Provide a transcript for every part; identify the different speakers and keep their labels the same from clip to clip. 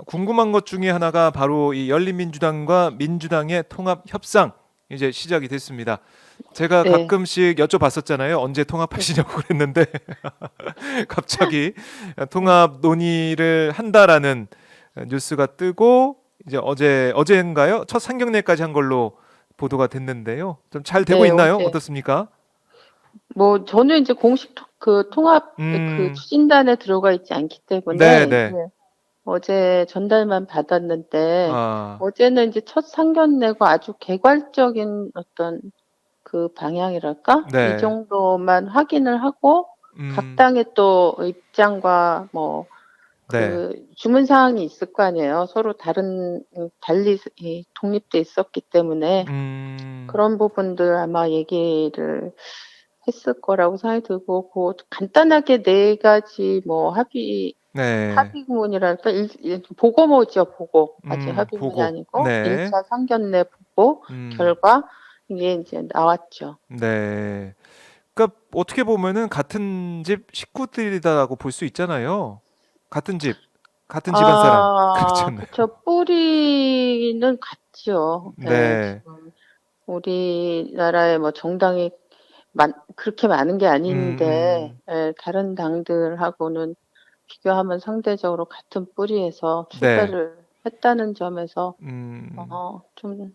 Speaker 1: 궁금한 것 중에 하나가 바로 이 열린민주당과 민주당의 통합 협상 이제 시작이 됐습니다. 제가
Speaker 2: 네.
Speaker 1: 가끔씩 여쭤봤었잖아요. 언제
Speaker 2: 네.
Speaker 1: 통합하시냐고 그랬는데 갑자기
Speaker 2: 네.
Speaker 1: 통합 논의를 한다라는 뉴스가 뜨고 이제 어제인가요? 첫 상견례까지 한 걸로 보도가 됐는데요. 좀 잘 되고
Speaker 2: 네,
Speaker 1: 있나요?
Speaker 2: 어제.
Speaker 1: 어떻습니까?
Speaker 2: 뭐, 저는 이제 공식 그 통합 그
Speaker 1: 음,
Speaker 2: 추진단에 들어가 있지 않기
Speaker 1: 네,
Speaker 2: 때문에 이제
Speaker 1: 네.
Speaker 2: 어제 전달만 받았는데,
Speaker 1: 아,
Speaker 2: 어제는 이제 첫 상견례고 아주 개괄적인 어떤 그 방향이랄까? 이
Speaker 1: 네.
Speaker 2: 정도만 확인을 하고, 각
Speaker 1: 음,
Speaker 2: 당의 또 입장과 뭐,
Speaker 1: 네.
Speaker 2: 그 주문 사항이 있을 거 아니에요. 서로 달리 독립돼 있었기 때문에
Speaker 1: 음,
Speaker 2: 그런 부분들 아마 얘기를 했을 거라고 생각이 들고, 그 간단하게 네 가지 뭐
Speaker 1: 네.
Speaker 2: 합의문이랄까, 보고모죠, 보고. 아직 합의문이
Speaker 1: 보고.
Speaker 2: 아니고,
Speaker 1: 네.
Speaker 2: 1차 상견례 보고,
Speaker 1: 음,
Speaker 2: 결과, 이게 이제 나왔죠.
Speaker 1: 네. 그러니까 어떻게 보면은 같은 집 식구들이다라고 볼 수 있잖아요. 같은 집, 같은 집안 사람.
Speaker 2: 아,
Speaker 1: 그렇잖아요.
Speaker 2: 그쵸. 뿌리는 같죠. 예,
Speaker 1: 네.
Speaker 2: 지금 우리나라에 뭐 정당이 그렇게 많은 게 아닌데,
Speaker 1: 음,
Speaker 2: 다른 당들하고는 비교하면 상대적으로 같은 뿌리에서
Speaker 1: 네.
Speaker 2: 출발을 했다는 점에서
Speaker 1: 음,
Speaker 2: 좀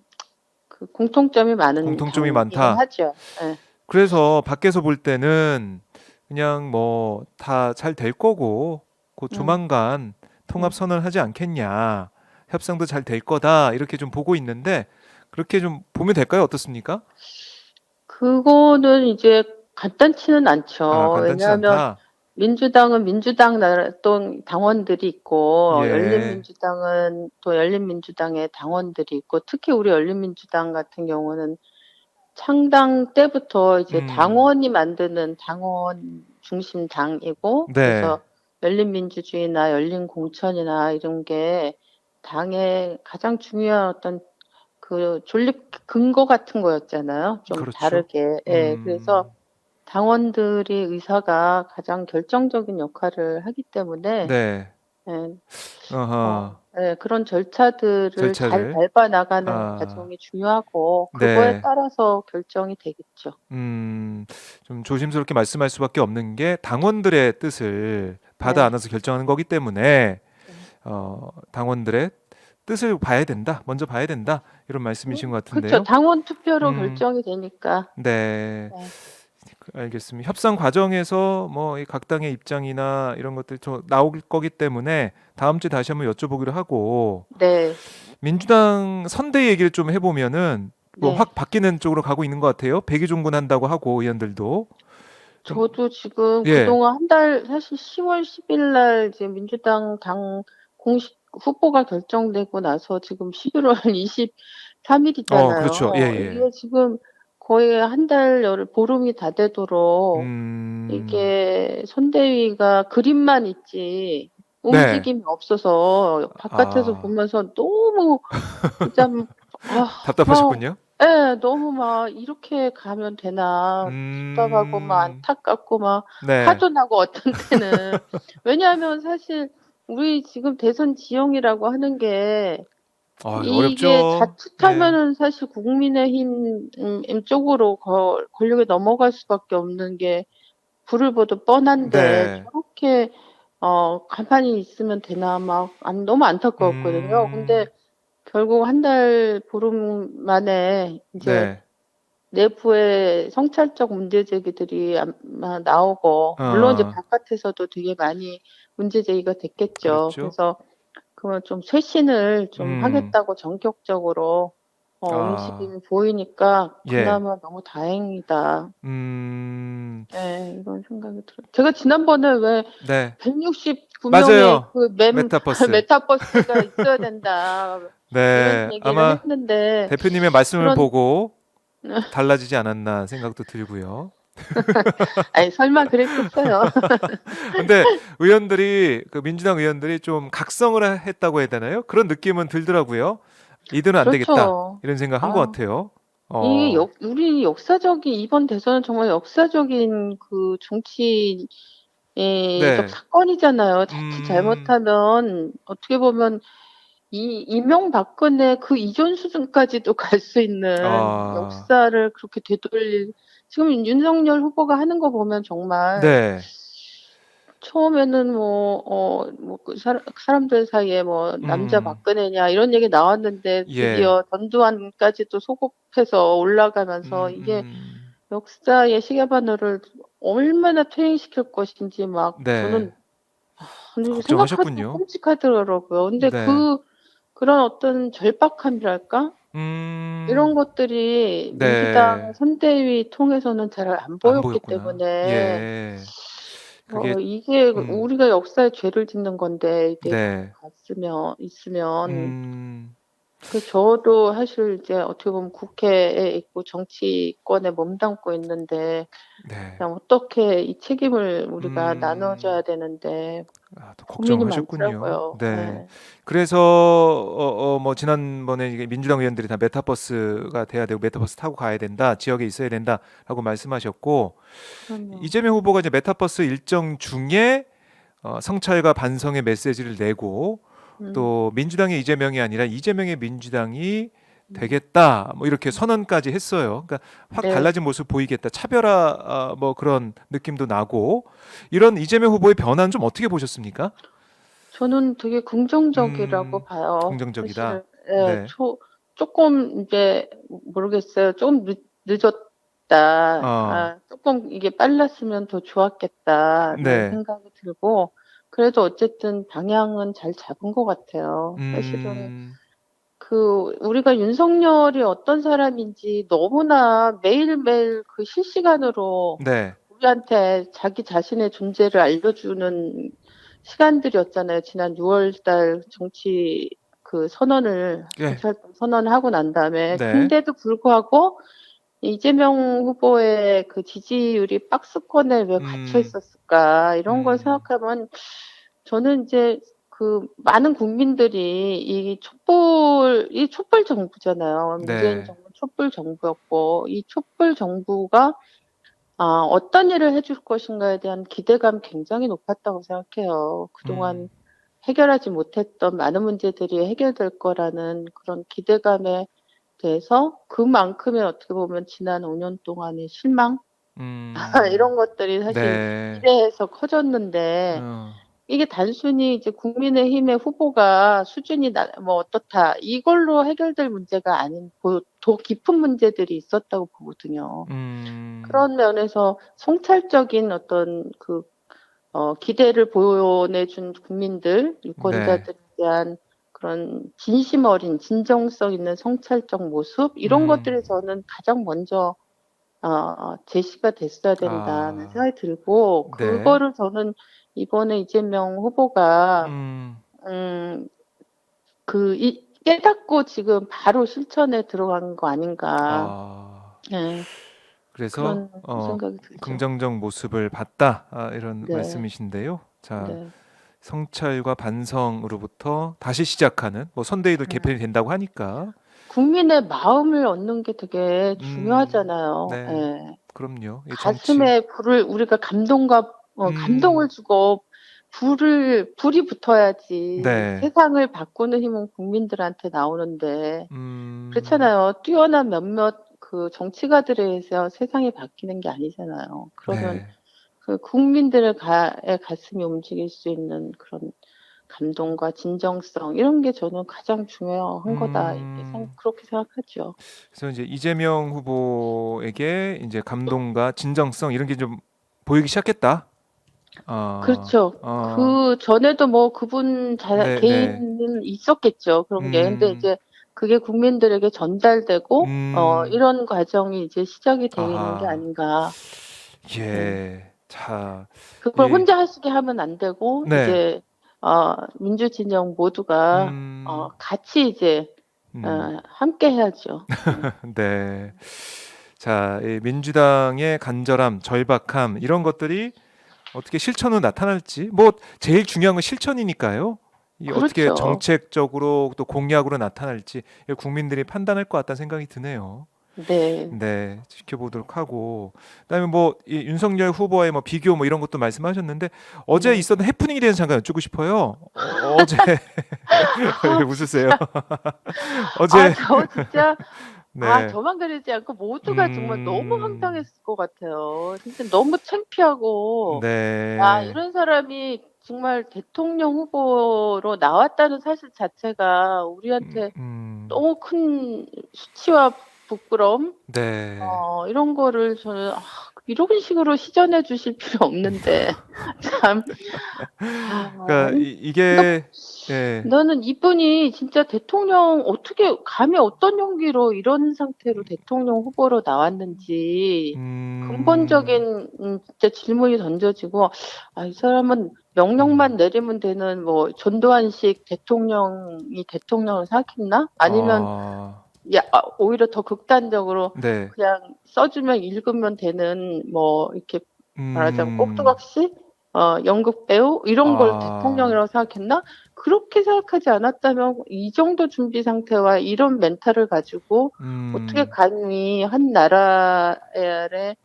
Speaker 2: 그 공통점이 많은
Speaker 1: 공통점이
Speaker 2: 당이긴
Speaker 1: 많다.
Speaker 2: 하죠. 예.
Speaker 1: 그래서 밖에서 볼 때는 그냥 뭐 다 잘 될 거고, 곧
Speaker 2: 음,
Speaker 1: 조만간 통합
Speaker 2: 음.
Speaker 1: 선언하지 않겠냐. 협상도 잘 될 거다. 이렇게 좀 보고 있는데, 그렇게 좀 보면 될까요? 어떻습니까?
Speaker 2: 그거는 이제 간단치는
Speaker 1: 아,
Speaker 2: 않죠.
Speaker 1: 간단치
Speaker 2: 왜냐하면
Speaker 1: 않다.
Speaker 2: 민주당은 민주당 또 당원들이 있고,
Speaker 1: 예.
Speaker 2: 열린민주당은 또 열린민주당의 당원들이 있고, 특히 우리 열린민주당 같은 경우는 창당 때부터 이제
Speaker 1: 음,
Speaker 2: 당원이 만드는 당원 중심 당이고,
Speaker 1: 네.
Speaker 2: 그래서 열린민주주의나 열린공천이나 이런 게 당의 가장 중요한 어떤 그 존립 근거 같은 거였잖아요. 좀
Speaker 1: 그렇죠.
Speaker 2: 다르게. 예, 그래서
Speaker 1: 음,
Speaker 2: 당원들의 의사가 가장 결정적인 역할을 하기 때문에,
Speaker 1: 네.
Speaker 2: 예,
Speaker 1: 어허.
Speaker 2: 그런 절차들을 잘
Speaker 1: 절차를.
Speaker 2: 밟아 나가는
Speaker 1: 아,
Speaker 2: 과정이 중요하고, 그거에
Speaker 1: 네.
Speaker 2: 따라서 결정이 되겠죠.
Speaker 1: 음, 좀 조심스럽게 말씀할 수밖에 없는 게 당원들의 뜻을 받아
Speaker 2: 네.
Speaker 1: 안아서 결정하는 거기 때문에
Speaker 2: 네.
Speaker 1: 당원들의 뜻을 봐야 된다. 먼저 봐야 된다. 이런 말씀이신 것
Speaker 2: 그쵸.
Speaker 1: 같은데요.
Speaker 2: 당원 투표로
Speaker 1: 음,
Speaker 2: 결정이 되니까.
Speaker 1: 네.
Speaker 2: 네.
Speaker 1: 알겠습니다. 협상 과정에서 뭐 이 각 당의 입장이나 이런 것들 좀 나올 거기 때문에 다음 주에 다시 한번 여쭤보기로 하고
Speaker 2: 네.
Speaker 1: 민주당 선대 얘기를 좀 해보면은 뭐
Speaker 2: 네.
Speaker 1: 확 바뀌는 쪽으로 가고 있는 것 같아요. 백의종군 한다고 하고 의원들도 좀
Speaker 2: 저도 지금
Speaker 1: 예.
Speaker 2: 그동안 한 달, 사실 10월 10일 날 이제 민주당 당 공식 후보가 결정되고 나서 지금 11월 23일이잖아요.
Speaker 1: 그렇죠. 예, 예.
Speaker 2: 이게 지금 거의 한 달, 보름이 다 되도록
Speaker 1: 음,
Speaker 2: 이게 선대위가 그림만 있지
Speaker 1: 네.
Speaker 2: 움직임이 없어서 바깥에서
Speaker 1: 아,
Speaker 2: 보면서 너무 진짜 아, 막,
Speaker 1: 답답하셨군요.
Speaker 2: 너무 막 이렇게 가면 되나 답답하고 막
Speaker 1: 음,
Speaker 2: 안타깝고 막
Speaker 1: 네.
Speaker 2: 화도 나고 어떤 때는 왜냐하면 사실 우리 지금 대선 지형이라고 하는 게 이게
Speaker 1: 어렵죠. 예.
Speaker 2: 자칫하면은 사실 국민의힘 쪽으로 권력이 넘어갈 수밖에 없는 게 불을 보듯 뻔한데
Speaker 1: 네.
Speaker 2: 저렇게 가만히 있으면 되나 막 너무 안타까웠거든요. 근데
Speaker 1: 음,
Speaker 2: 결국 한 달 보름 만에 이제
Speaker 1: 네.
Speaker 2: 내부의 성찰적 문제 제기들이 아마 나오고, 물론 이제
Speaker 1: 어,
Speaker 2: 바깥에서도 되게 많이 문제 제기가 됐겠죠.
Speaker 1: 그렇죠.
Speaker 2: 그래서 그걸 좀 쇄신을 좀
Speaker 1: 음,
Speaker 2: 하겠다고 전격적으로
Speaker 1: 아,
Speaker 2: 움직임이 보이니까
Speaker 1: 예.
Speaker 2: 그나마 너무 다행이다.
Speaker 1: 음,
Speaker 2: 네, 이런 생각이 들어요. 제가 지난번에 왜
Speaker 1: 네.
Speaker 2: 169명의
Speaker 1: 맞아요.
Speaker 2: 그
Speaker 1: 메타버스.
Speaker 2: 메타버스가 있어야 된다. 이런
Speaker 1: 네.
Speaker 2: 얘기를
Speaker 1: 아마
Speaker 2: 했는데,
Speaker 1: 대표님의 말씀을
Speaker 2: 그런,
Speaker 1: 보고 달라지지 않았나 생각도 들고요.
Speaker 2: 아니, 설마 그랬겠어요.
Speaker 1: 근데 의원들이 그 민주당 의원들이 좀 각성을 했다고 해야 되나요? 그런 느낌은 들더라고요. 이대로 안 되겠다.
Speaker 2: 그렇죠.
Speaker 1: 이런 생각 한 것
Speaker 2: 아,
Speaker 1: 같아요.
Speaker 2: 이게 우리 이번 대선은 정말 역사적인 그 정치, 이거
Speaker 1: 네.
Speaker 2: 사건이잖아요. 자칫
Speaker 1: 음.
Speaker 2: 잘못하면 어떻게 보면 이 이명박근혜 그 이전 수준까지도 갈 수 있는
Speaker 1: 아.
Speaker 2: 역사를 그렇게 되돌릴 지금 윤석열 후보가 하는 거 보면 정말
Speaker 1: 네.
Speaker 2: 처음에는 그 사람들 사이에 뭐 "남자
Speaker 1: 음.
Speaker 2: 박근혜냐." 이런 얘기 나왔는데
Speaker 1: 예.
Speaker 2: 드디어 전두환까지도 소급해서 올라가면서 이게
Speaker 1: 음음.
Speaker 2: 역사의 시계바늘을 얼마나 퇴행시킬 것인지 막
Speaker 1: 네.
Speaker 2: 저는 아니 생각하기도
Speaker 1: 걱정하셨군요.
Speaker 2: 끔찍하더라고요. 근데
Speaker 1: 네.
Speaker 2: 그런 어떤 절박함이랄까?
Speaker 1: 음.
Speaker 2: 이런 것들이 민주당
Speaker 1: 네.
Speaker 2: 선대위 통해서는 잘 안
Speaker 1: 안
Speaker 2: 보였기
Speaker 1: 보였구나.
Speaker 2: 때문에
Speaker 1: 예. 그게
Speaker 2: 이게
Speaker 1: 음.
Speaker 2: 우리가 역사에 죄를 짓는 건데 이게
Speaker 1: 네.
Speaker 2: 갔으면 있으면
Speaker 1: 음.
Speaker 2: 저도 사실 이제 어떻게 보면 국회에 있고 정치권에 몸담고 있는데
Speaker 1: 네.
Speaker 2: 그냥 어떻게 이 책임을 우리가 나눠줘야
Speaker 1: 음.
Speaker 2: 되는데
Speaker 1: 아 또
Speaker 2: 고민이
Speaker 1: 걱정하셨군요.
Speaker 2: 많더라고요.
Speaker 1: 네.
Speaker 2: 예.
Speaker 1: 그래서 뭐 지난번에 이게 민주당 의원들이 다 메타버스가 돼야 되고 메타버스 타고 가야 된다. 지역에 있어야 된다라고 말씀하셨고
Speaker 2: 그럼요.
Speaker 1: 이재명 후보가 이제 메타버스 일정 중에 성찰과 반성의 메시지를 내고
Speaker 2: 음.
Speaker 1: 또 민주당의 이재명이 아니라 이재명의 민주당이
Speaker 2: 음.
Speaker 1: 되겠다 뭐 이렇게
Speaker 2: 음.
Speaker 1: 선언까지 했어요. 그러니까 확
Speaker 2: 네.
Speaker 1: 달라진 모습 보이겠다. 차별화 뭐 그런 느낌도 나고 이런 이재명 후보의 변화는 좀 어떻게 보셨습니까?
Speaker 2: 저는 되게 긍정적이라고 봐요.
Speaker 1: 긍정적이다.
Speaker 2: 사실은 예.
Speaker 1: 네.
Speaker 2: 쪼끔 인제 모르겠어요. '좀 늦었다.
Speaker 1: 어.
Speaker 2: 쪼끔 이게 빨랐으면 더 좋았겠다.'는
Speaker 1: 네.
Speaker 2: 생각이 들고 그래도 어쨌든 방향은 잘 잡은 것 같아요. 사실은
Speaker 1: 음.
Speaker 2: 우리가 윤석열이 어떤 사람인지 너무나 매일매일 실시간으로
Speaker 1: 네.
Speaker 2: 우리한테 자기 자신의 존재를 알려주는 시간들이었잖아요. 지난 6월 달 정치
Speaker 1: 예.
Speaker 2: 정치활동 선언하고 난 다음에.
Speaker 1: 네.
Speaker 2: 근데도 불구하고 이재명 후보의 지지율이 박스권에 왜 갇혀
Speaker 1: 음.
Speaker 2: 있었을까 이런 걸
Speaker 1: 음.
Speaker 2: 생각하면 저는 인제 많은 국민들이 이 촛불 정부잖아요. 문재인
Speaker 1: 네.
Speaker 2: 정부는 촛불 정부였고 이 촛불 정부가 어떤 일을 해줄 것인가에 대한 기대감이 굉장히 높았다고 생각해요.
Speaker 1: 음.
Speaker 2: 그동안 해결하지 못했던 많은 문제들이 해결될 거라는 그런 기대감에 대해서 그만큼의 어떻게 보면 지난 5년 동안의 실망
Speaker 1: 음.
Speaker 2: 이런 것들이 사실
Speaker 1: 네.
Speaker 2: 비례해서 커졌는데
Speaker 1: 어.
Speaker 2: 이게 단순히 이제 국민의힘의 후보가 수준이 뭐 어떻다 이걸로 해결될 문제가 아닌 더 깊은 문제들이 있었다고 보거든요.
Speaker 1: 음.
Speaker 2: 그런 면에서 성찰적인 어떤 기대를 보내준 국민들,
Speaker 1: 네.
Speaker 2: 유권자들에 대한 그런 진심 어린 진정성 있는 성찰적 모습 이런
Speaker 1: 음.
Speaker 2: 것들이 저는 가장 먼저 제시가 됐어야 된다는
Speaker 1: 아.
Speaker 2: 생각이 들고
Speaker 1: 네.
Speaker 2: 그거를 저는 이번에 이재명 후보가
Speaker 1: 음.
Speaker 2: 음 깨닫고 지금 바로 실천에 들어간 거 아닌가.
Speaker 1: 아.
Speaker 2: 예.
Speaker 1: 그래서
Speaker 2: 그런 생각이 들죠.
Speaker 1: 긍정적 모습을 봤다. 이런
Speaker 2: 네.
Speaker 1: 말씀이신데요. 자,
Speaker 2: 네.
Speaker 1: 성찰과 반성으로부터 다시 시작하는 뭐 선대위도 개편이
Speaker 2: 음.
Speaker 1: 된다고 하니까.
Speaker 2: 국민의 마음을 얻는 게 되게
Speaker 1: 음.
Speaker 2: 중요하잖아요.
Speaker 1: 네.
Speaker 2: 예.
Speaker 1: 그럼요. 이 정치.
Speaker 2: 가슴에 우리가 감동을
Speaker 1: 음.
Speaker 2: 주고 불이 붙어야지
Speaker 1: 네.
Speaker 2: 세상을 바꾸는 힘은 국민들한테 나오는데
Speaker 1: 음.
Speaker 2: 그렇잖아요. 뛰어난 몇몇 정치가들에 의해서 세상이 바뀌는 게 아니잖아요. 그러면
Speaker 1: 네.
Speaker 2: 국민들의 가슴이 움직일 수 있는 그런 감동과 진정성 이런 게 저는 가장 중요한 거다. 이렇게
Speaker 1: 음.
Speaker 2: 그렇게 생각하죠.
Speaker 1: 그래서 이제 이재명 후보에게 이제 감동과 진정성 이런 게 좀 보이기 시작했다. 어.
Speaker 2: 그렇죠.
Speaker 1: 어.
Speaker 2: 그전에도 뭐 그분
Speaker 1: 네네.
Speaker 2: 개인은 있었겠죠, 그런 게. 근데
Speaker 1: 음.
Speaker 2: 이제 그게 국민들에게 전달되고
Speaker 1: 음.
Speaker 2: 이런 과정이 이제 시작이 되어 있는 게
Speaker 1: 아하.
Speaker 2: 아닌가. 예.
Speaker 1: 예. 자,
Speaker 2: 그걸
Speaker 1: 이
Speaker 2: 혼자 하시게 하면 안 되고
Speaker 1: 네.
Speaker 2: 이제 민주 진영 모두가
Speaker 1: 음.
Speaker 2: 같이 이제
Speaker 1: 음.
Speaker 2: 함께 해야죠. 예.
Speaker 1: 네. 자, 이 민주당의 간절함, 절박함 이런 것들이 어떻게 실천으로 나타날지 뭐 제일 중요한 건 실천이니까요. 이 어떻게
Speaker 2: 그렇죠.
Speaker 1: 정책적으로 또 공약으로 나타날지 국민들이 판단할 것 같다는 생각이 드네요.
Speaker 2: 네.
Speaker 1: 네, 지켜보도록 하고 그다음에 뭐 이 윤석열 후보의 뭐 비교 뭐 이런 것도 말씀하셨는데 어제
Speaker 2: 네.
Speaker 1: 있었던 해프닝에 대해서 잠깐 여쭙고 싶어요. 어제 왜
Speaker 2: 아
Speaker 1: 웃으세요?
Speaker 2: 진짜.
Speaker 1: 어제
Speaker 2: 저 진짜
Speaker 1: 네,
Speaker 2: 저만 그러지 않고 모두가 정말 너무
Speaker 1: 음,
Speaker 2: 황당했을 것 같아요. 진짜 너무 창피하고
Speaker 1: 네,
Speaker 2: 이런 사람이 정말 대통령 후보로 나왔다는 사실 자체가 우리한테
Speaker 1: 음,
Speaker 2: 너무 큰 수치와 부끄러움
Speaker 1: 네.
Speaker 2: 이런 거를 저는 이런 식으로 시전해 주실 필요 없는데 참
Speaker 1: 그러니까
Speaker 2: 그러니까
Speaker 1: 이게 예,
Speaker 2: 나는 이분이 진짜 대통령 어떻게 감히 어떤 용기로 이런 상태로 대통령 후보로 나왔는지
Speaker 1: 음,
Speaker 2: 근본적인 진짜 질문이 던져지고 이 사람은 명령만
Speaker 1: 음,
Speaker 2: 내리면 되는 뭐 전두환식 대통령이 대통령을 생각했나? 아니면
Speaker 1: 아,
Speaker 2: 오히려 더 극단적으로
Speaker 1: 네,
Speaker 2: 그냥 써주면 읽으면 되는 뭐 이렇게 말하자면
Speaker 1: 음,
Speaker 2: 꼭두각시 연극 배우 이런 걸
Speaker 1: 아,
Speaker 2: 대통령이라고 생각했나? 그렇게 생각하지 않았다면 이 정도 준비 상태와 이런 멘탈을 가지고 어떻게
Speaker 1: 음,
Speaker 2: 감히 한 나라의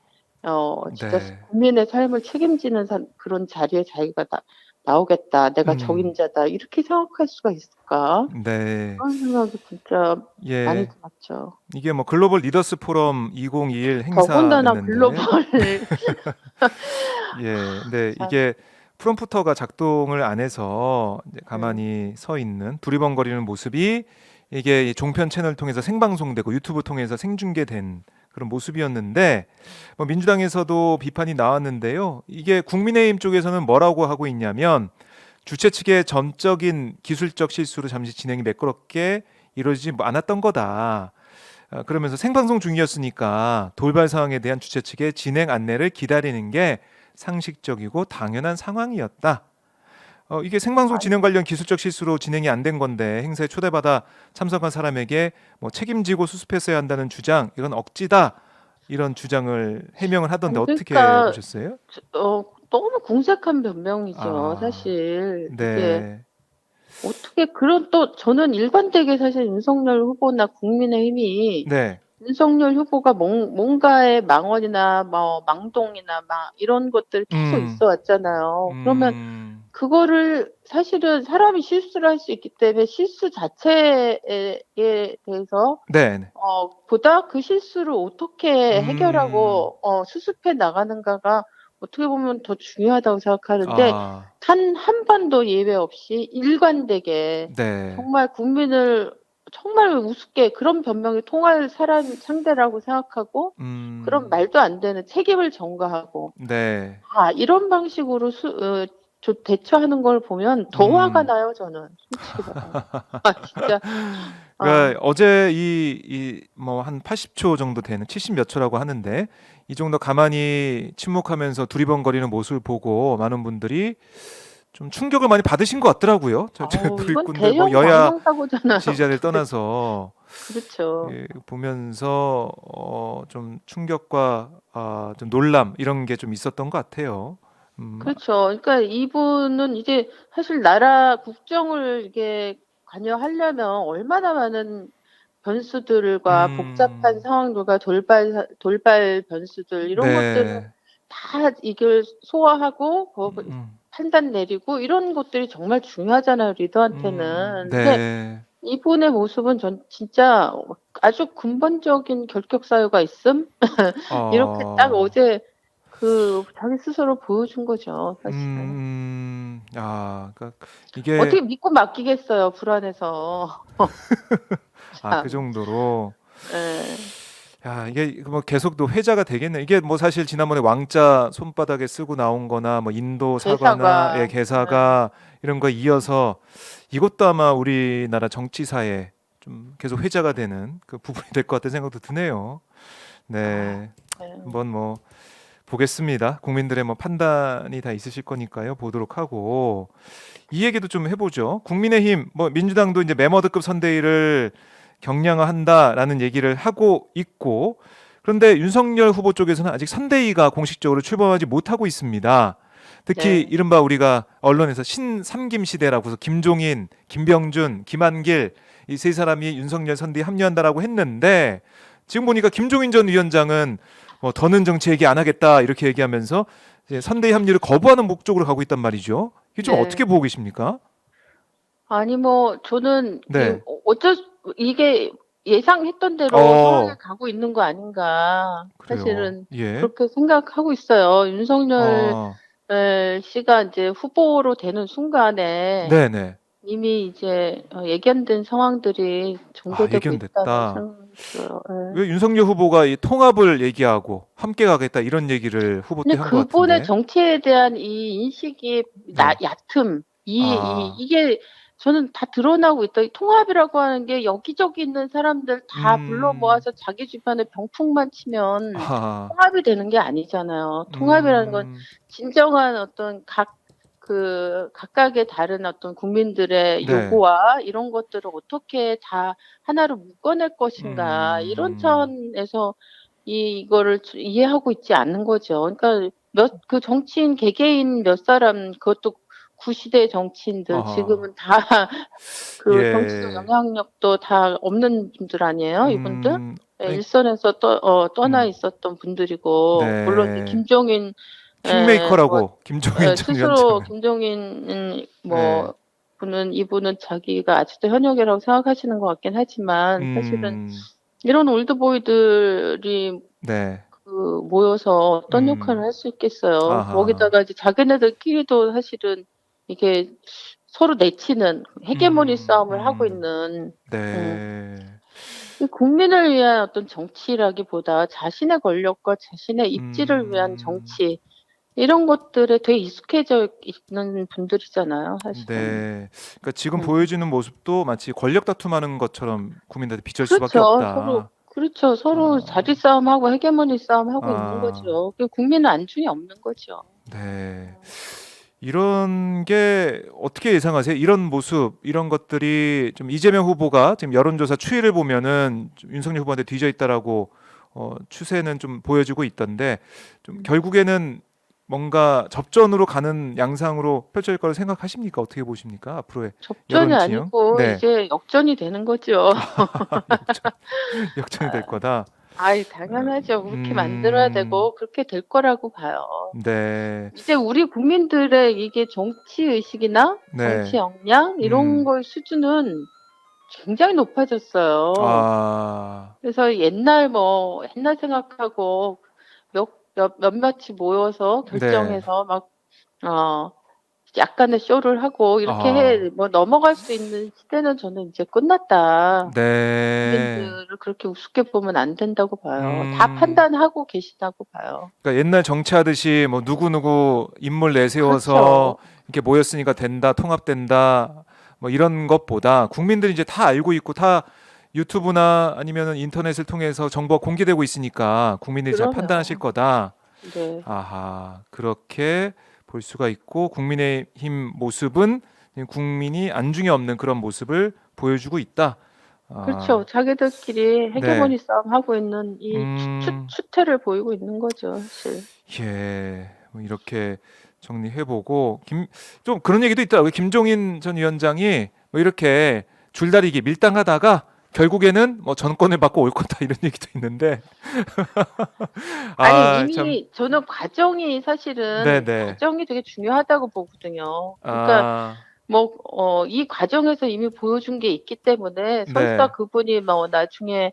Speaker 2: 진짜
Speaker 1: 네,
Speaker 2: 국민의 삶을 책임지는 그런 자리에 자기가 나오겠다. 내가
Speaker 1: 음,
Speaker 2: 적임자다. 이렇게 생각할 수가 있을까?
Speaker 1: 네,
Speaker 2: 그런 생각이 진짜 많이
Speaker 1: 예.
Speaker 2: 들었죠.
Speaker 1: 이게 뭐 글로벌 리더스 포럼 2021
Speaker 2: 더군다나 글로벌
Speaker 1: 행사였는데 예, 근데
Speaker 2: 참
Speaker 1: 이게 프롬프터가 작동을 안 해서 이제
Speaker 2: 음.
Speaker 1: 가만히 서 있는 두리번거리는 모습이 이게 종편 채널 통해서 생방송되고 유튜브 통해서 생중계된 그런 모습이었는데 뭐 민주당에서도 비판이 나왔는데요. 이게 국민의힘 쪽에서는 뭐라고 하고 있냐면 주최 측의 전적인 기술적 실수로 잠시 진행이 매끄럽게 이루어지지 않았던 거다. 그러면서 생방송 중이었으니까 돌발 상황에 대한 주최 측의 진행 안내를 기다리는 게 상식적이고 당연한 상황이었다. 이게 생방송 진행 관련 기술적 실수로 진행이 안 된 건데 행사에 초대받아 참석한 사람에게 뭐 책임지고 수습했어야 한다는 주장 이건 억지다 이런 주장을 해명을 하던데
Speaker 2: 아니
Speaker 1: 어떻게
Speaker 2: 그러니까
Speaker 1: 보셨어요?
Speaker 2: 너무 궁색한 변명이죠.
Speaker 1: 아,
Speaker 2: 사실 이게
Speaker 1: 네,
Speaker 2: 어떻게 그런 또 저는 일관되게 사실 윤석열 후보나 국민의힘이
Speaker 1: 네,
Speaker 2: 윤석열 후보가 뭔가의 망언이나 뭐 망동이나 막 이런 것들 계속
Speaker 1: 음,
Speaker 2: 있어 왔잖아요. 그러면
Speaker 1: 음,
Speaker 2: 그거를 사실은 사람이 실수를 할 수 있기 때문에 실수 자체에 대해서
Speaker 1: 네, 네.
Speaker 2: 보다 그 실수를 어떻게
Speaker 1: 음,
Speaker 2: 해결하고 수습해 나가는가가 어떻게 보면 더 중요하다고 생각하는데
Speaker 1: 아,
Speaker 2: 단 한 번도 예외 없이 일관되게
Speaker 1: 네,
Speaker 2: 정말 국민을 정말 우습게 그런 변명이 통할 사람 상대라고 생각하고 그런
Speaker 1: 음.
Speaker 2: 말도 안 되는 책임을 전가하고
Speaker 1: 네.
Speaker 2: 이런 방식으로 대처하는 걸 보면 더 화가
Speaker 1: 음.
Speaker 2: 나요, 저는 솔직히 말하면. 진짜
Speaker 1: 그러니까
Speaker 2: 아
Speaker 1: 어제 이 뭐 한 80초 정도 되는 70몇 초라고 하는데 이 정도 가만히 침묵하면서 두리번거리는 모습을 보고 많은 분들이 좀 충격을 많이 받으신 것 같더라고요. 저
Speaker 2: 이건
Speaker 1: 누리꾼들 뭐
Speaker 2: 대형
Speaker 1: 여야
Speaker 2: 광명사고잖아요.
Speaker 1: 지지자들
Speaker 2: 도대체.
Speaker 1: 떠나서
Speaker 2: 그렇죠.
Speaker 1: 예, 보면서 좀 충격과 좀 놀람 이런 게 좀 있었던 것 같아요. 음.
Speaker 2: 그렇죠. 그러니까 이분은 이제 사실 나라 국정을 이게 관여하려면 얼마나 많은 변수들과 복잡한
Speaker 1: 음.
Speaker 2: 상황들과 돌발 변수들 이런 것들을
Speaker 1: 네.
Speaker 2: 다 이걸 소화하고
Speaker 1: 음.
Speaker 2: 판단 내리고 이런 것들이 정말 중요하잖아요, 리더한테는. 근데
Speaker 1: 네.
Speaker 2: 이분의 모습은 전 진짜 아주 근본적인 결격 사유가 있음? 이렇게 딱
Speaker 1: 어.
Speaker 2: 어제 자기 스스로 보여준 거죠, 사실은.
Speaker 1: 그러니까 이게
Speaker 2: 어떻게 믿고 맡기겠어요, 불안해서.
Speaker 1: 그
Speaker 2: 참.
Speaker 1: 정도로
Speaker 2: 예.
Speaker 1: 이게 뭐 계속 또 회자가 되겠네. 이게 뭐 사실 지난번에 왕자 손바닥에 쓰고 나온 거나 뭐 인도 사과나
Speaker 2: 대사가
Speaker 1: 개사가 이런 거 이어서 이것도 아마 우리나라 정치사에 좀 계속 회자가 되는 그 부분이 될 것 같다는 생각도 드네요.
Speaker 2: 아
Speaker 1: 네.
Speaker 2: 네.
Speaker 1: 한번 뭐 보겠습니다. 국민들의 뭐 판단이 다 있으실 거니까요. 보도록 하고 이 얘기도 좀 해보죠. 국민의힘, 뭐 민주당도 이제 메머드급 선대위를 경량화한다라는 얘기를 하고 있고, 그런데 윤석열 후보 쪽에서는 아직 선대위가 공식적으로 출범하지 못하고 있습니다. 특히
Speaker 2: 네.
Speaker 1: 이른바 우리가 언론에서 신삼김 시대라고 해서 김종인, 김병준, 김한길 이 세 사람이 윤석열 선대에 합류한다라고 했는데 지금 보니까 김종인 전 위원장은 뭐 더는 정치 얘기 안 하겠다 이렇게 얘기하면서 이제 선대위 합류를 거부하는 목적으로 가고 있단 말이죠. 이게 좀 어떻게
Speaker 2: 네.
Speaker 1: 보고 계십니까?
Speaker 2: 아니 뭐 저는
Speaker 1: 네.
Speaker 2: 이게 예상했던 대로 상황을
Speaker 1: 어,
Speaker 2: 가고 있는 거 아닌가
Speaker 1: 그래요.
Speaker 2: 사실은
Speaker 1: 예.
Speaker 2: 그렇게 생각하고 있어요. 윤석열
Speaker 1: 어,
Speaker 2: 씨가 이제 후보로 되는 순간에
Speaker 1: 네네.
Speaker 2: 이미 이제 예견된 상황들이
Speaker 1: 아,
Speaker 2: 전개되고 있다는
Speaker 1: 예견됐다.
Speaker 2: 생각이 들어요. 예.
Speaker 1: 왜 윤석열 후보가 이 통합을 얘기하고 함께 가겠다 이런 얘기를 후보 때
Speaker 2: 근데
Speaker 1: 한 것
Speaker 2: 그분의
Speaker 1: 같은데.
Speaker 2: 정치에 대한 이 인식이
Speaker 1: 네.
Speaker 2: 얕음,
Speaker 1: 아,
Speaker 2: 이게 저는 다 드러나고 있다. 이 통합이라고 하는 게 여기저기 있는 사람들 다 불러
Speaker 1: 음,
Speaker 2: 모아서 자기 주변에 병풍만 치면
Speaker 1: 아,
Speaker 2: 통합이 되는 게 아니잖아요. 통합이라는 건
Speaker 1: 음,
Speaker 2: 진정한 어떤 각각의 다른 어떤 국민들의
Speaker 1: 네.
Speaker 2: 요구와 이런 것들을 어떻게 다 하나로 묶어낼 것인가, 이런
Speaker 1: 음,
Speaker 2: 차원에서 이거를 이해하고 있지 않는 거죠. 그러니까 그 정치인 개개인 몇 사람, 그것도 구시대 정치인들,
Speaker 1: 아하,
Speaker 2: 지금은 다 그 정치적
Speaker 1: 예,
Speaker 2: 영향력도 다 없는 분들 아니에요, 이분들? 예,
Speaker 1: 아니,
Speaker 2: 일선에서 떠나
Speaker 1: 음,
Speaker 2: 있었던 분들이고, 물론 이제
Speaker 1: 네.
Speaker 2: 김종인, 뭐,
Speaker 1: 킹메이커라고 김종인 전
Speaker 2: 스스로
Speaker 1: 위원장은.
Speaker 2: 김종인
Speaker 1: 네.
Speaker 2: 이분은 자기가 아직도 현역이라고 생각하시는 것 같긴 하지만, 사실은
Speaker 1: 음,
Speaker 2: 이런 올드보이들이
Speaker 1: 네.
Speaker 2: 모여서 어떤 역할을
Speaker 1: 음,
Speaker 2: 할 수 있겠어요.
Speaker 1: 아하,
Speaker 2: 거기다가 이제 자기네들끼리도 사실은 이게 서로 내치는 헤게모니
Speaker 1: 음,
Speaker 2: 싸움을 하고
Speaker 1: 음,
Speaker 2: 있는, 음,
Speaker 1: 네.
Speaker 2: 이 국민을 위한 어떤 정치라기보다 자신의 권력과 자신의 입지를 위한
Speaker 1: 음,
Speaker 2: 정치, 이런 것들에 되게 익숙해져 있는 분들이잖아요, 사실은.
Speaker 1: 네. 그러니까 지금
Speaker 2: 음.
Speaker 1: 보여주는 모습도 마치 권력 다툼하는 것처럼 국민들한테 비칠 수밖에
Speaker 2: 그렇죠. 서로,
Speaker 1: 없다.
Speaker 2: 그렇죠. 서로 자리
Speaker 1: 아,
Speaker 2: 싸움하고 헤게모니 싸움하고 있는
Speaker 1: 아,
Speaker 2: 거죠. 국민은 안중에 없는 거죠.
Speaker 1: 네. 이런 게 어떻게 예상하세요? 이런 모습, 이런 것들이 좀 이재명 후보가 지금 여론조사 추이를 보면은 좀 윤석열 후보한테 뒤져 있다라고 추세는 좀 보여지고 있던데 좀
Speaker 2: 음.
Speaker 1: 결국에는 뭔가 접전으로 가는 양상으로 펼쳐질 거라 생각하십니까? 어떻게 보십니까? 앞으로의
Speaker 2: 접전이
Speaker 1: 여론 지형?
Speaker 2: 아니고
Speaker 1: 네.
Speaker 2: 이제 역전이 되는 거죠.
Speaker 1: 역전, 역전이 될 거다.
Speaker 2: 아이,
Speaker 1: 어,
Speaker 2: 당연하죠. 그렇게 만들어야
Speaker 1: 음,
Speaker 2: 되고 그렇게 될 거라고 봐요.
Speaker 1: 네,
Speaker 2: 이제 우리 국민들의 이게 정치 의식이나 정치
Speaker 1: 네,
Speaker 2: 역량 이런
Speaker 1: 음,
Speaker 2: 거의 수준은 굉장히 높아졌어요.
Speaker 1: 아,
Speaker 2: 그래서 옛날 생각하고 몇몇이 모여서
Speaker 1: 네,
Speaker 2: 결정해서 막 어 약간의 쇼를 하고 이렇게
Speaker 1: 아,
Speaker 2: 넘어갈 수 있는 시대는 저는 이제 끝났다.
Speaker 1: 네.
Speaker 2: 국민들을 그렇게 우습게 보면 안 된다고 봐요. 다
Speaker 1: 음,
Speaker 2: 판단하고 계시다고 봐요.
Speaker 1: 그러니까 옛날 정치하듯이 뭐 누구누구 인물 내세워서
Speaker 2: 그렇죠.
Speaker 1: 이렇게 모였으니까 된다, 통합된다, 뭐 이런 것보다 국민들이 이제 다 알고 있고 다 유튜브나 아니면은 인터넷을 통해서 정보가 공개되고 있으니까 국민들이 잘 판단하실
Speaker 2: 그럼요.
Speaker 1: 거다.
Speaker 2: 네.
Speaker 1: 아하, 그렇게 볼 수가 있고 국민의힘 모습은 국민이 안중에 없는 그런 모습을 보여주고 있다.
Speaker 2: 그렇죠.
Speaker 1: 아,
Speaker 2: 자기들끼리
Speaker 1: 네.
Speaker 2: 헤게모니 싸움하고 있는 이
Speaker 1: 음,
Speaker 2: 추태를 보이고 있는 거죠, 사실.
Speaker 1: 예. 뭐 이렇게 정리해보고 좀 그런 얘기도 있더라고요. 김종인 전 위원장이 뭐 이렇게 줄다리기 밀당하다가 결국에는 뭐 정권을 받고 올 거다 이런 얘기도 있는데
Speaker 2: 아니,
Speaker 1: 아, 참.
Speaker 2: 이미 저는
Speaker 1: 네네.
Speaker 2: 과정이 되게 중요하다고 보거든요. 그러니까
Speaker 1: 아,
Speaker 2: 이 과정에서 이미 보여준 게 있기 때문에 설사
Speaker 1: 네.
Speaker 2: 그분이 뭐 나중에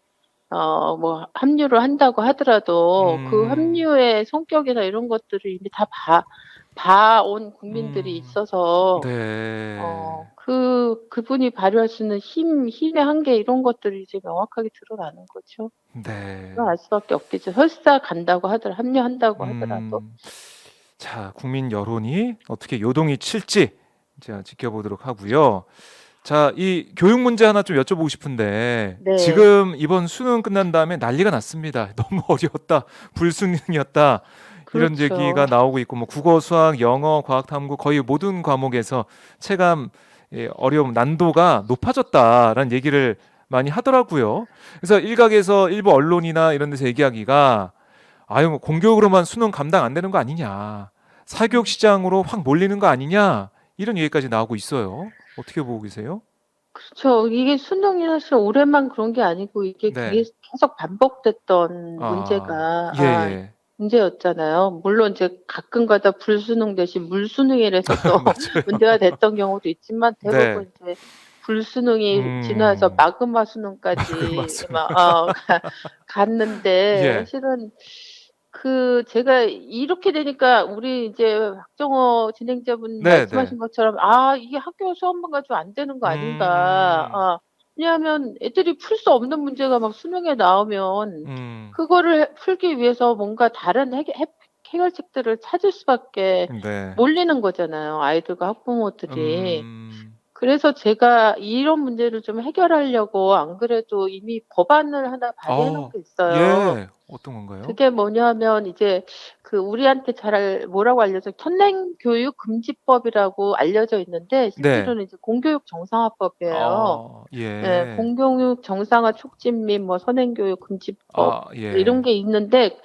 Speaker 2: 합류를 한다고 하더라도 그
Speaker 1: 음,
Speaker 2: 합류의 성격이나 이런 것들을 이미 다 봐온 국민들이
Speaker 1: 음,
Speaker 2: 있어서
Speaker 1: 네.
Speaker 2: 그분이 발휘할 수 있는 힘의 한계 이런 것들이 이제 명확하게 드러나는 거죠.
Speaker 1: 네.
Speaker 2: 드러날 수밖에 없겠죠. 설사 합류한다고 하더라도.
Speaker 1: 음, 자, 국민 여론이 어떻게 요동이 칠지 자, 지켜보도록 하고요. 자, 이 교육 문제 하나 좀 여쭤보고 싶은데
Speaker 2: 네.
Speaker 1: 지금 이번 수능 끝난 다음에 난리가 났습니다. 너무 어려웠다. 불수능이었다. 이런 얘기가
Speaker 2: 그렇죠.
Speaker 1: 나오고 있고 뭐 국어, 수학, 영어, 과학, 탐구 거의 모든 과목에서 체감 어려움, 난도가 높아졌다라는 얘기를 많이 하더라고요. 그래서 일각에서 일부 언론이나 이런 데서 얘기하기가 아유 뭐 공교육으로만 수능 감당 안 되는 거 아니냐. 사교육
Speaker 2: 음.
Speaker 1: 시장으로 확 몰리는 거 아니냐. 이런 얘기까지 나오고 있어요. 어떻게 보고 계세요?
Speaker 2: 그렇죠. 이게 수능이 사실 올해만 그런 게 아니고 이게
Speaker 1: 네.
Speaker 2: 계속 반복됐던
Speaker 1: 아.
Speaker 2: 문제가
Speaker 1: 예예.
Speaker 2: 문제였잖아요. 물론 이제 가끔가다 불수능 대신 물수능이라서 또
Speaker 1: 맞아요.
Speaker 2: 문제가 됐던 경우도 있지만
Speaker 1: 네.
Speaker 2: 대부분 이제 불수능이 지나서
Speaker 1: 음.
Speaker 2: 마그마 수능까지
Speaker 1: 맞습니다.
Speaker 2: 막 갔는데
Speaker 1: 예.
Speaker 2: 사실은 제가 이렇게 되니까 우리 이제 박정호 진행자분
Speaker 1: 네네.
Speaker 2: 말씀하신 것처럼 '아 이게 학교 수업만 가지고 안 되는 거 아닌가.'
Speaker 1: 음.
Speaker 2: 왜냐하면 애들이 풀 수 없는 문제가 막 수능에 나오면
Speaker 1: 음.
Speaker 2: 그거를 풀기 위해서 뭔가 다른 해결책들을 찾을 수밖에
Speaker 1: 네.
Speaker 2: 몰리는 거잖아요, 아이들과 학부모들이.
Speaker 1: 음.
Speaker 2: 그래서 제가 이런 문제를 좀 해결하려고 안 그래도 이미 법안을 하나 발의해 놓은
Speaker 1: 어.
Speaker 2: 게 있어요.
Speaker 1: 예. 어떤 건가요?
Speaker 2: 그게 뭐냐면 이제 우리한테 잘 뭐라고 알려져 현행교육 금지법이라고 알려져 있는데
Speaker 1: 네.
Speaker 2: 실제로는 이제 공교육 정상화법이에요. 예.
Speaker 1: 예.
Speaker 2: 공교육 정상화 촉진 및 뭐 선행교육 금지법 이런
Speaker 1: 예.
Speaker 2: 게 있는데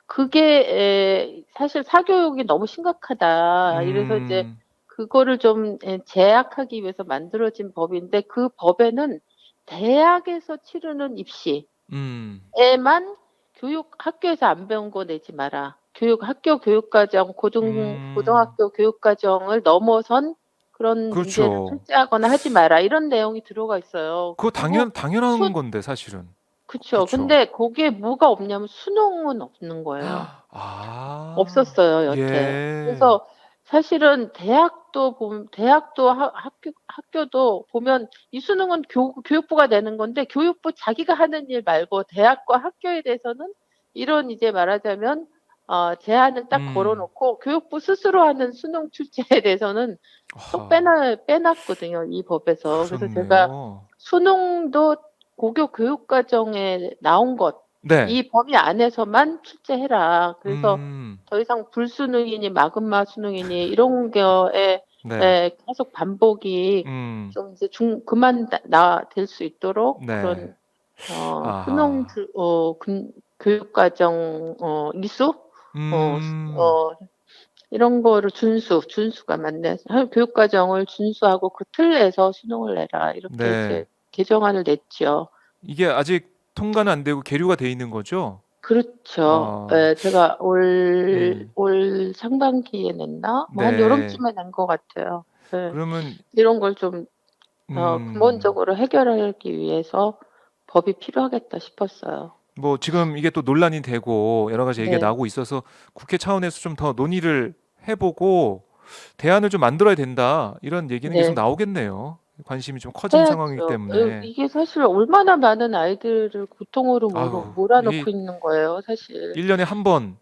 Speaker 2: 그게 사실 사교육이 너무 심각하다. 이래서 이제
Speaker 1: 음.
Speaker 2: 그거를 좀 제약하기 위해서 만들어진 법인데 그 법에는 대학에서 치르는 입시
Speaker 1: 음.
Speaker 2: 에만 학교에서 안 배운 거 내지 마라. 학교 교육과정
Speaker 1: 음.
Speaker 2: 고등학교 교육과정을 넘어선 그런 문제를
Speaker 1: 그렇죠.
Speaker 2: 출제하거나 하지 마라. 이런 내용이 들어가 있어요.
Speaker 1: 그거
Speaker 2: 그리고
Speaker 1: 당연한
Speaker 2: 수
Speaker 1: 건데 사실은.
Speaker 2: 그쵸.
Speaker 1: 그쵸.
Speaker 2: 근데 거기에 뭐가 없냐면 수능은 없는 거예요.
Speaker 1: 아.
Speaker 2: 없었어요, 여태.
Speaker 1: 예.
Speaker 2: 그래서 사실은 대학도 학교도 보면 이 수능은 교육부가 내는 건데 교육부 자기가 하는 일 말고 대학과 학교에 대해서는 이런 이제 말하자면 제한을 딱 걸어
Speaker 1: 음.
Speaker 2: 놓고 교육부 스스로 하는 수능 출제에 대해서는 또
Speaker 1: 아.
Speaker 2: 빼 놨거든요, 이 법에서. 그래서 제가
Speaker 1: 그렇네요.
Speaker 2: 수능도 고교 교육과정에 나온 것
Speaker 1: 네.
Speaker 2: 이 범위 안에서만 출제해라. 그래서
Speaker 1: 음.
Speaker 2: 더 이상 불수능이니 마그마 수능이니 이런 거에
Speaker 1: 네.
Speaker 2: 계속 반복이
Speaker 1: 음.
Speaker 2: 좀 이제 그만 될 수 있도록
Speaker 1: 네.
Speaker 2: 그런 수능
Speaker 1: 아하.
Speaker 2: 교육과정 이수 어
Speaker 1: 음.
Speaker 2: 어 이런 거를 준수가 맞네. 교육과정을 준수하고 그 틀 내에서 수능을 내라. 이렇게 이제
Speaker 1: 네.
Speaker 2: 개정안을 냈죠.
Speaker 1: 이게 아직 통과는 안 되고 계류가 돼 있는 거죠?
Speaker 2: 그렇죠.
Speaker 1: 아.
Speaker 2: 예. 제가
Speaker 1: 음.
Speaker 2: 올 상반기에 냈나? 뭐 한
Speaker 1: 네.
Speaker 2: 요럼쯤에 낸 것 같아요. 예.
Speaker 1: 그러면
Speaker 2: 이런 걸 좀
Speaker 1: 음.
Speaker 2: 근본적으로 해결하기 위해서 법이 필요하겠다 싶었어요.
Speaker 1: 뭐 지금 이게 또 논란이 되고 여러 가지 얘기가
Speaker 2: 네.
Speaker 1: 나오고 있어서 국회 차원에서 좀 더 논의를 해 보고 '대안을 좀 만들어야 된다.' 이런 얘기는 계속
Speaker 2: 네.
Speaker 1: 나오겠네요. 관심이 좀 커진 상황이기
Speaker 2: 해야죠.
Speaker 1: 때문에.
Speaker 2: 이게 사실 얼마나 많은 아이들을 고통으로
Speaker 1: 아유 이
Speaker 2: 몰아넣고 있는 거예요, 사실.
Speaker 1: 1 년에 한 번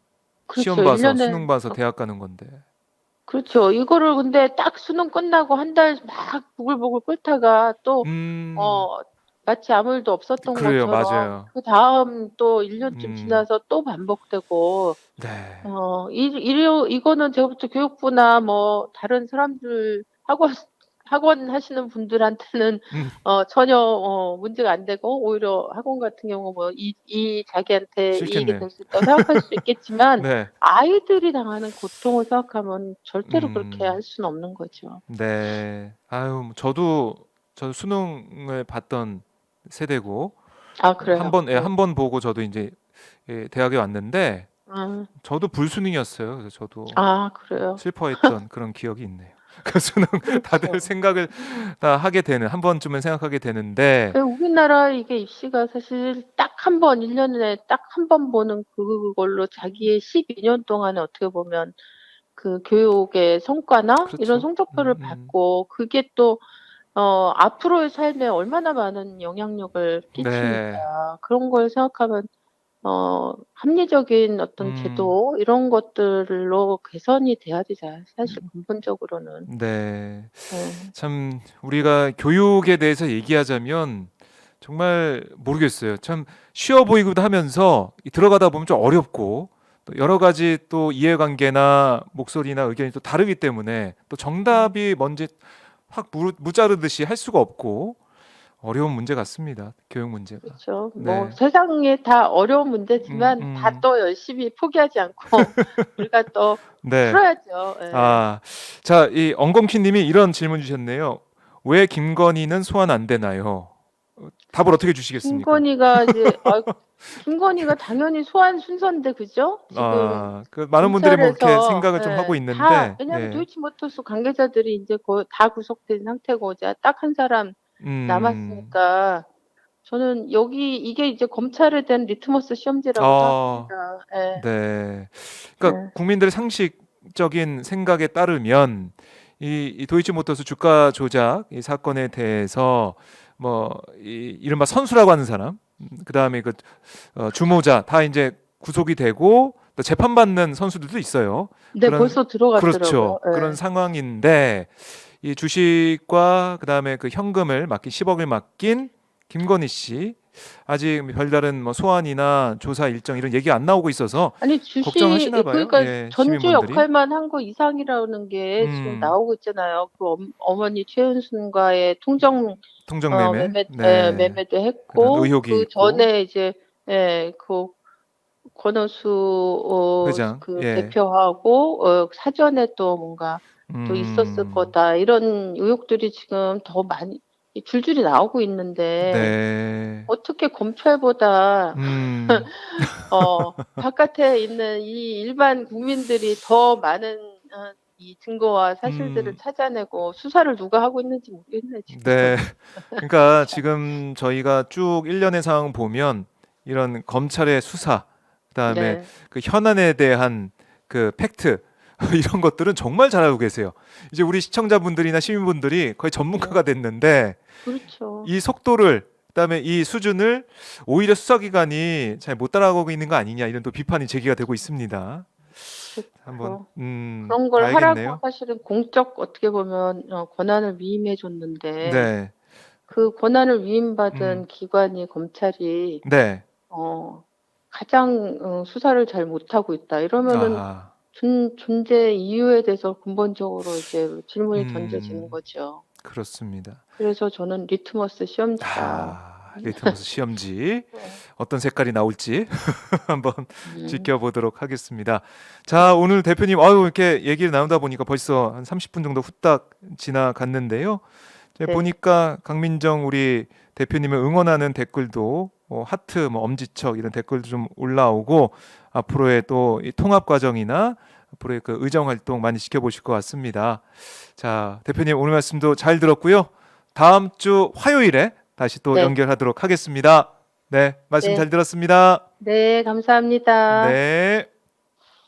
Speaker 1: 시험
Speaker 2: 그렇죠. 1
Speaker 1: 봐서
Speaker 2: 년에
Speaker 1: 수능 봐서 대학 가는 건데.
Speaker 2: 그렇죠. 이거를 근데 딱 수능 끝나고 한 달 막 부글부글 끓다가 또
Speaker 1: 음.
Speaker 2: 어 마치 아무 일도 없었던
Speaker 1: 그래요.
Speaker 2: 것처럼
Speaker 1: 맞아요.
Speaker 2: 그다음 또 1 년쯤
Speaker 1: 음.
Speaker 2: 지나서 또 반복되고
Speaker 1: 네.
Speaker 2: 이거는 제가 볼 때 교육부나 뭐 다른 사람들 학원 하시는 분들한테는
Speaker 1: 음
Speaker 2: 전혀 문제가 안 되고 오히려 학원 같은 경우 뭐 자기한테 이익이
Speaker 1: 싫겠네요.
Speaker 2: 될 수 있다고 생각할 수 있겠지만
Speaker 1: 네.
Speaker 2: 아이들이 당하는 고통을 생각하면 절대로 그렇게
Speaker 1: 음.
Speaker 2: 할 수는 없는 거죠.
Speaker 1: 네. 아유 저도 수능을 봤던 세대고
Speaker 2: 아 그래요?
Speaker 1: 한 번 보고 저도 인제 대학에 왔는데
Speaker 2: 아.
Speaker 1: 저도 불수능이었어요. 그래서 저도
Speaker 2: 아 그래요?
Speaker 1: 슬퍼했던 그런 기억이 있네요. 그 수능 다들
Speaker 2: 그렇죠.
Speaker 1: 생각을 다 하게 되는 한 번쯤은 생각하게 되는데
Speaker 2: 우리나라 이게 입시가 사실 딱 한 번 1 년에 딱 한 번 보는 그걸로 자기의 12년 동안에 어떻게 보면 교육의 성과나 이런
Speaker 1: 그렇죠.
Speaker 2: 성적표를 받고 그게 또 앞으로의 삶에 얼마나 많은 영향력을
Speaker 1: 네.
Speaker 2: 끼치니까 그런 걸 생각하면 합리적인 어떤
Speaker 1: 음.
Speaker 2: 제도 이런 것들로 개선이 돼야 되죠 사실 근본적으로는.
Speaker 1: 네.
Speaker 2: 예.
Speaker 1: 참 우리가 교육에 대해서 얘기하자면 정말 모르겠어요. 참 쉬워 보이기도 하면서 이 들어가다 보면 좀 어렵고 또 여러 가지 또 이해관계나 목소리나 의견이 또 다르기 때문에 또
Speaker 2: 음.
Speaker 1: 정답이 뭔지 확 무자르듯이 할 수가 없고 어려운 문제 같습니다. 교육 문제가.
Speaker 2: 그렇죠. 뭐
Speaker 1: 네.
Speaker 2: 세상에 다 어려운 문제지만 다
Speaker 1: 음.
Speaker 2: 또 열심히 포기하지 않고 우리가 또
Speaker 1: 네.
Speaker 2: 풀어야죠. 예.
Speaker 1: 아. 자, 이 엉겅퀴 님이 이런 질문 주셨네요. 왜 김건희는 소환 안 되나요? 답을 어떻게 주시겠습니까?
Speaker 2: 김건희가 이제 김건희가 당연히 소환 순서인데 그죠? 지금
Speaker 1: 그 많은 분들이 뭐 그렇게
Speaker 2: 검찰에서
Speaker 1: 생각을 좀 하고
Speaker 2: 다
Speaker 1: 있는데,
Speaker 2: 왜냐하면
Speaker 1: 예.
Speaker 2: 도이치모터스 관계자들이 이제 거의 다 구속된 상태고 이제 딱 한 사람
Speaker 1: 음,
Speaker 2: 남았으니까 저는 이게 이제 검찰에 대한 리트머스 시험지라고
Speaker 1: 어,
Speaker 2: 생각합니다. 예.
Speaker 1: 네. 그러니까
Speaker 2: 예.
Speaker 1: 국민들의 상식적인 생각에 따르면 이 도이치모터스 주가 조작 이 사건에 대해서 뭐 이른바 선수라고 하는 사람, 그다음에 그 주모자 다 이제 구속이 되고 또 재판받는 선수들도 있어요.
Speaker 2: 네,
Speaker 1: 그런
Speaker 2: 벌써 들어갔더라고요.
Speaker 1: 그렇죠. 그런
Speaker 2: 예.
Speaker 1: 상황인데 이 주식과 그다음에 그 현금을 맡긴 10억을 맡긴 김건희 씨 아직 별다른 뭐 소환이나 조사 일정 이런 얘기가 안 나오고 있어서
Speaker 2: 아니
Speaker 1: 걱정하시나 봐요.
Speaker 2: 그러니까
Speaker 1: 예,
Speaker 2: 전주
Speaker 1: 시민분들이.
Speaker 2: 역할만 한 거 이상이라는 게 지금
Speaker 1: 음,
Speaker 2: 나오고 있잖아요. 그 어머니 최은순과의 통정
Speaker 1: 통정매매.
Speaker 2: 매매
Speaker 1: 네.
Speaker 2: 매매도
Speaker 1: 그런
Speaker 2: 했고
Speaker 1: 의혹이
Speaker 2: 그
Speaker 1: 있고
Speaker 2: 전에 이제 그 권오수
Speaker 1: 회장.
Speaker 2: 그
Speaker 1: 예.
Speaker 2: 대표하고 사전에 또 뭔가 또 있었을
Speaker 1: 음.
Speaker 2: 거다 이런 의혹들이 지금 더 많이 줄줄이 나오고 있는데
Speaker 1: 네.
Speaker 2: 어떻게 검찰보다
Speaker 1: 음.
Speaker 2: 바깥에 있는 이 일반 국민들이 더 많은 이 증거와 사실들을
Speaker 1: 음.
Speaker 2: 찾아내고 수사를 누가 하고 있는지 모르겠네 지금.
Speaker 1: 네. 그러니까
Speaker 2: 참.
Speaker 1: 지금 저희가 쭉 일련의 상황 보면 이런 검찰의 수사, 그다음에
Speaker 2: 네.
Speaker 1: 그 현안에 대한 그 팩트 이런 것들은 정말 잘하고 계세요. 이제 우리 시청자분들이나 시민분들이 거의 전문가가
Speaker 2: 네.
Speaker 1: 됐는데
Speaker 2: 그렇죠.
Speaker 1: 이 속도를 그다음에 이 수준을 오히려 수사기관이 잘 못 따라가고 있는 거 아니냐 이런 또 비판이 제기가 되고 있습니다. 한번
Speaker 2: 그런 걸 하라고
Speaker 1: 봐야겠네요.
Speaker 2: 사실은 공적 어떻게 보면 권한을 위임해 줬는데
Speaker 1: 네.
Speaker 2: 그 권한을
Speaker 1: 음.
Speaker 2: 위임받은 기관이 검찰이
Speaker 1: 네.
Speaker 2: 가장 수사를 잘 못하고 있다. 이러면은
Speaker 1: 아.
Speaker 2: 존재 이유에 대해서 근본적으로 이제 질문이 던져지는
Speaker 1: 음.
Speaker 2: 거죠.
Speaker 1: 그렇습니다.
Speaker 2: 그래서 저는 리트머스 시험지다.
Speaker 1: 리트머스 시험지
Speaker 2: 네.
Speaker 1: 어떤 색깔이 나올지 한번
Speaker 2: 음.
Speaker 1: 지켜보도록 하겠습니다. 자,
Speaker 2: 네.
Speaker 1: 오늘 대표님 아유 이렇게 얘기를 나누다 보니까 벌써 한 30분 정도 후딱 지나갔는데요. 제가
Speaker 2: 네.
Speaker 1: 보니까 강민정 우리 대표님을 응원하는 댓글도 하트, 뭐 엄지척 이런 댓글도 좀 올라오고 앞으로의 또 이 통합 과정이나 앞으로의 그 의정 활동 많이 지켜보실 것 같습니다. 자, 대표님 오늘 말씀도 잘 들었고요. 다음 주 화요일에 다시 또
Speaker 2: 네.
Speaker 1: 연결하도록 하겠습니다. 네, 말씀
Speaker 2: 네.
Speaker 1: 잘 들었습니다.
Speaker 2: 네. 감사합니다.
Speaker 1: 네.